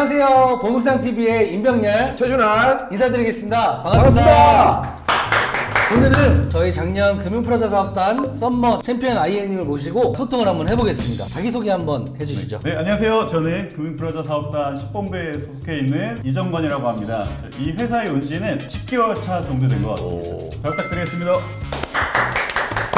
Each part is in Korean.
안녕하세요. 동물상TV의 임병렬 최준환 인사드리겠습니다. 반갑습니다. 오늘은 저희 작년 금융프라자 사업단 썸머 챔피언 IN님을 모시고 소통을 한번 해보겠습니다. 자기소개 한번 해주시죠. 네, 안녕하세요. 저는 금융프라자 사업단 10본부에 소속해 있는 이정건이라고 합니다. 이 회사에 온 지는 10개월 차 정도 된 것 같습니다. 잘 부탁드리겠습니다.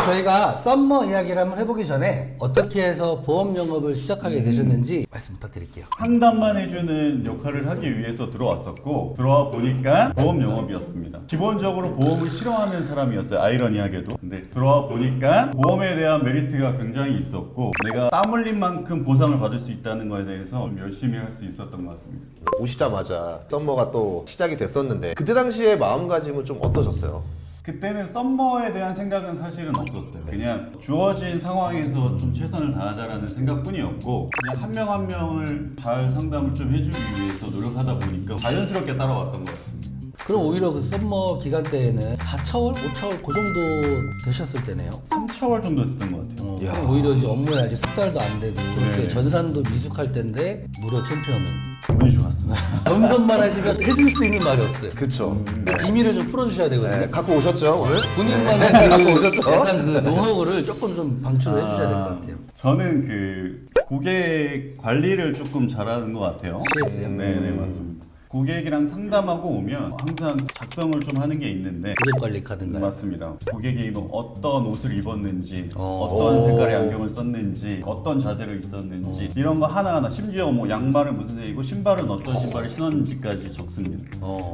저희가 썸머 이야기를 한번 해보기 전에 어떻게 해서 보험 영업을 시작하게 되셨는지 말씀 부탁드릴게요. 상담만 해주는 역할을 하기 위해서 들어왔었고 들어와 보니까 보험 영업이었습니다. 기본적으로 보험을 싫어하는 사람이었어요. 아이러니하게도. 근데 들어와 보니까 보험에 대한 메리트가 굉장히 있었고 내가 땀 흘린 만큼 보상을 받을 수 있다는 거에 대해서 좀 열심히 할 수 있었던 것 같습니다. 오시자마자 썸머가 또 시작이 됐었는데 그때 당시에 마음가짐은 좀 어떠셨어요? 그때는 썸머에 대한 생각은 사실은 없었어요. 그냥 주어진 상황에서 좀 최선을 다하자라는 생각뿐이었고 그냥 한 명 한 명을 잘 상담을 좀 해주기 위해서 노력하다 보니까 자연스럽게 따라왔던 것 같습니다. 그럼 오히려 그 썸머 기간 때에는 4차월, 5차월 그 정도 되셨을 때네요. 3차월 정도 됐던 것 같아요. 그럼 오히려 이제 업무에 아직 6달도 안 되고 그렇게 네. 전산도 미숙할 때인데 무려 챔피언을 기분이 좋았습니다. 겸손만 하시면 해줄 수 있는 말이 없어요. 그쵸. 그 비밀을 좀 풀어주셔야 되거든요. 네, 갖고 오셨죠 오늘? 본인만의 갖고 그 오셨죠? 약간 그 노하우를 조금 좀 방출을 해주셔야 될 것 같아요. 저는 그 고객 관리를 조금 잘하는 것 같아요. CS요? 네, 맞습니다. 고객이랑 상담하고 오면 항상 작성을 좀 하는 게 있는데 고객 관리 카드인가요? 맞습니다. 고객이 뭐 어떤 옷을 입었는지, 어. 어떤 색깔의 안경을 썼는지, 어떤 자세로 있었는지 이런 거 하나하나 심지어 뭐 양말은 무슨 색이고 신발은 어떤 신발을 신었는지까지 적습니다.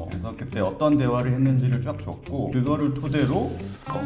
그래서 그때 어떤 대화를 했는지를 쫙 적고 그거를 토대로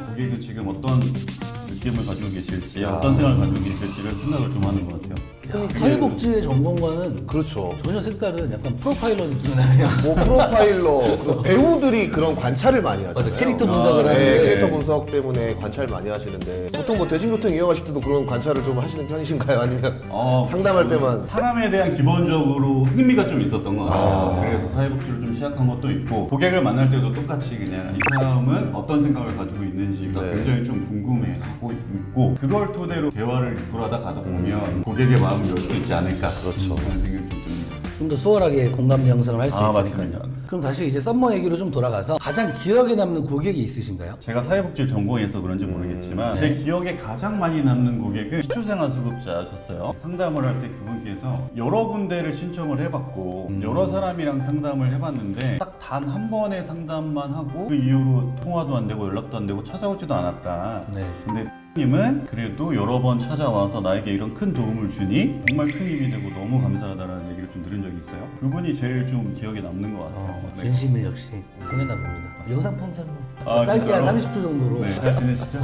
고객이 지금 어떤 느낌을 가지고 계실지, 어떤 생각을 가지고 계실지를 생각을 좀 하는 것 같아요. 사회복지의 전공과는 그렇죠. 전혀 색다른 약간 프로파일러 느낌이 나네요. 뭐 프로파일러 그리고 배우들이 그런 관찰을 많이 하잖아요. 맞아, 캐릭터 분석을 네, 하는데 캐릭터 분석 때문에 관찰 많이 하시는데 보통 뭐 대중교통 이용하실 때도 그런 관찰을 좀 하시는 편이신가요? 아니면 상담할 때만? 사람에 대한 기본적으로 흥미가 좀 있었던 것 같아요. 그래서 사회복지를 좀 시작한 것도 있고 고객을 만날 때도 똑같이 그냥 이 사람은 어떤 생각을 가지고 있는지가 네. 굉장히 좀 궁금해하고 있고 그걸 토대로 대화를 이끌어다 가다 보면 고객의 마음을 열 수 있지 않을까 그렇죠. 그런 생각이 좀 듭니다. 좀 더 수월하게 공감 형성을 할 수 있으니까요. 맞습니다. 그럼 다시 이제 썸머 얘기로 좀 돌아가서 가장 기억에 남는 고객이 있으신가요? 제가 사회복지를 전공해서 그런지 모르겠지만 제 기억에 가장 많이 남는 고객은 기초생활수급자셨어요. 상담을 할 때 그분께서 여러 군데를 신청을 해봤고 여러 사람이랑 상담을 해봤는데 딱 단 한 번의 상담만 하고 그 이후로 통화도 안 되고 연락도 안 되고 찾아오지도 않았다. 네. 근데 님은 그래도 여러 번 찾아와서 나에게 이런 큰 도움을 주니 정말 큰 힘이 되고 너무 감사하다라는 얘기를 좀 들은 적이 있어요. 그분이 제일 좀 기억에 남는 것 같아요. 네. 진심을 역시 통했나 봅니다. 영상 편지로 짧게 진짜로? 한 30초 정도로. 네, 잘 지내시죠?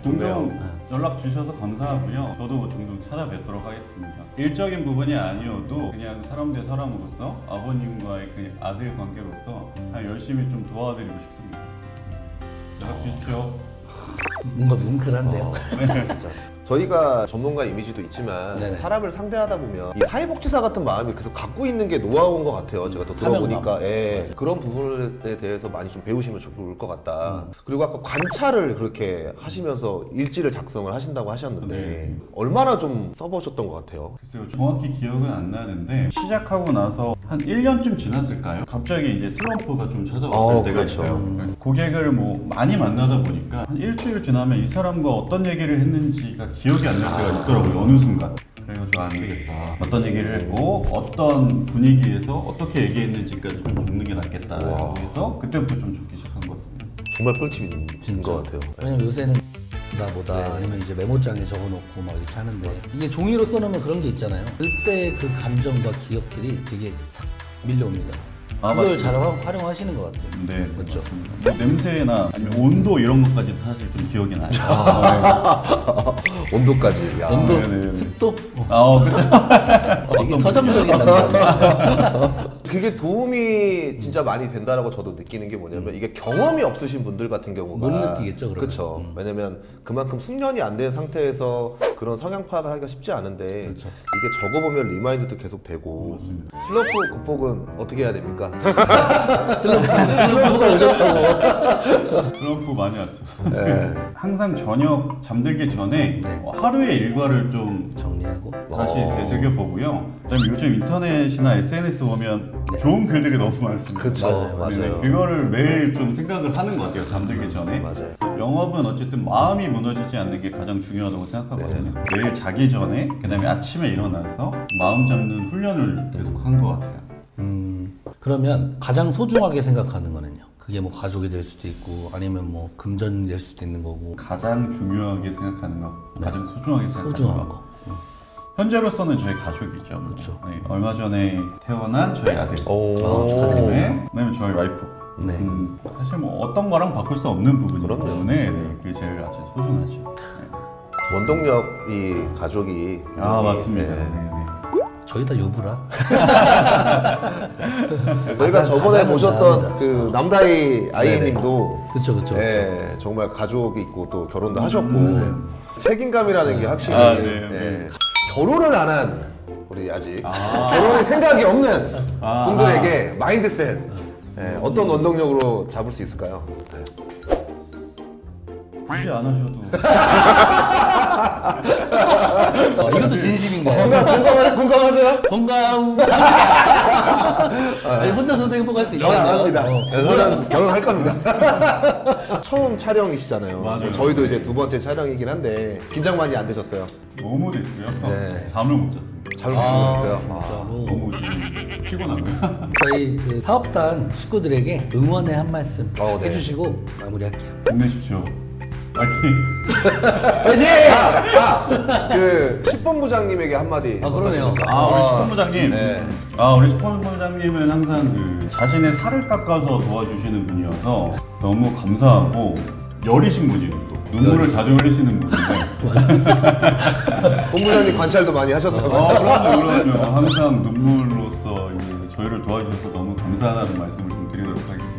종종 좋네요. 연락 주셔서 감사하고요. 저도 종종 찾아뵙도록 하겠습니다. 일적인 부분이 아니어도 그냥 사람 대 사람으로서 아버님과의 그 아들 관계로서 그냥 열심히 좀 도와드리고 싶습니다. 연락 주십시오. 뭔가 뭉클한데요. 진짜. 저희가 전문가 이미지도 있지만 네네. 사람을 상대하다 보면 이 사회복지사 같은 마음이 계속 갖고 있는 게 노하우인 것 같아요. 제가 또 들어보니까 사명감. 예, 그런 부분에 대해서 많이 좀 배우시면 좋을 것 같다. 그리고 아까 관찰을 그렇게 하시면서 일지를 작성을 하신다고 하셨는데 네. 얼마나 좀 써보셨던 것 같아요? 글쎄요, 정확히 기억은 안 나는데 시작하고 나서 한 1년쯤 지났을까요? 갑자기 이제 슬럼프가 좀 찾아왔을 때가 그렇죠. 있어요. 그래서 고객을 뭐 많이 만나다 보니까 한 일주일 지나면 이 사람과 어떤 얘기를 했는지가 기억이 안 날 때가 있더라고요. 어느 순간. 그래가지고 안 되겠다. 어떤 얘기를 했고 어떤 분위기에서 어떻게 얘기했는지까지 좀 적는 게 낫겠다라고 해서 그때부터 좀 적기 시작한 것 같습니다. 정말 꿀팁인 것 같아요. 왜냐면 요새는 나보다 아니면 이제 메모장에 적어놓고 막 이렇게 하는데 이게 종이로 써놓으면 그런 게 있잖아요. 그때 그 감정과 기억들이 되게 싹 밀려옵니다. 그걸 맞습니다. 잘 활용하시는 것 같아요. 네, 그렇죠. 맞습니다. 뭐 냄새나 아니면 온도 이런 것까지도 사실 좀 기억이 나요. 온도까지. 야. 온도, 네네. 습도, 그렇죠. 되게 서정적인 남자. 그게 도움이 진짜 많이 된다라고 저도 느끼는 게 뭐냐면 이게 경험이 없으신 분들 같은 경우가 못 느끼겠죠, 그러면. 그쵸. 왜냐면 그만큼 숙련이 안 된 상태에서 그런 성향 파악을 하기가 쉽지 않은데 그렇죠. 이게 적어보면 리마인드도 계속 되고 슬럼프 극복은 어떻게 해야 됩니까? 슬럼프가 오셨다고. 슬럼프 많이 왔죠. 네. 항상 저녁 잠들기 전에 네. 하루의 일과를 좀 정리하고. 다시 되새겨 보고요. 그다음에 요즘 인터넷이나 SNS 보면 좋은 글들이 너무 많습니다. 그쵸. 맞아요, 맞아요. 그거를 매일 좀 생각을 하는 것 같아요. 잠들기 전에. 맞아요. 그래서 영업은 어쨌든 마음이 무너지지 않는 게 가장 중요하다고 생각하거든요. 네. 매일 자기 전에, 그다음에 아침에 일어나서 마음 잡는 훈련을 계속 한 것 같아요. 그러면 가장 소중하게 생각하는 거는요? 그게 뭐 가족이 될 수도 있고 아니면 뭐 금전이 될 수도 있는 거고 가장 중요하게 생각하는 것, 가장 소중하게 생각하는 소중한 것. 거. 현재로서는 저희 가족이죠. 그쵸. 네, 얼마 전에 태어난 저희 아들. 오. 아, 축하드립니다. 네, 그다음에 저희 와이프. 네. 사실 뭐 어떤 거랑 바꿀 수 없는 부분이기 그럼요. 때문에 네, 그게 제일 아주 소중하죠. 네. 원동력이 가족이 아 여기, 맞습니다. 네. 네, 네. 저희 다 유부라. 저희가 저번에 가장 모셨던 감사합니다. 그 남다희 아이님도 그쵸. 네, 정말 가족이 있고 또 결혼도 하셨고 책임감이라는 게 확실히 아, 네, 네. 네. 결혼을 안 한 우리 아직 결혼의 생각이 없는 아. 분들에게 마인드셋 네, 어떤 원동력으로 잡을 수 있을까요? 굳이 안 하셔도 이것도 진심인가요? 공감하세요? 건강. 아니 혼자서도 행복할 수 있잖아요. 결혼합니다. 저는 결혼할 겁니다. 처음 촬영이시잖아요. 맞아요. 저희도 이제 두 번째 촬영이긴 한데 긴장 많이 안 되셨어요? 너무 됐고요. 네. 잠을 못 잤습니다. 잘 모르겠어요. 진짜로. 너무 지금 피곤하고요. 저희 그 사업단 식구들에게 응원의 한 말씀 네. 해주시고 마무리할게요. 힘내십시오. 파이팅. 화이팅! 그 10번 부장님에게 한마디. 아, 그러네요. 어떠십니까? 아 우리 식품부장님. 네. 아 우리 식품부장님은 항상 그 자신의 살을 깎아서 도와주시는 분이어서 너무 감사하고 여리신 분이에요. 또 눈물을 자주 흘리시는 분인데. 본부장님 관찰도 많이 하셨다고. 그럼요. 항상 눈물로써 이제 저희를 도와주셔서 너무 감사하다는 말씀을 좀 드리도록 하겠습니다.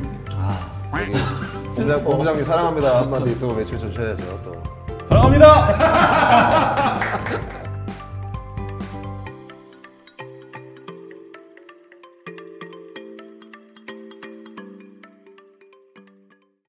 여기 본부장님 사랑합니다 한마디 또 외쳐 주셔야죠 또. 사랑합니다.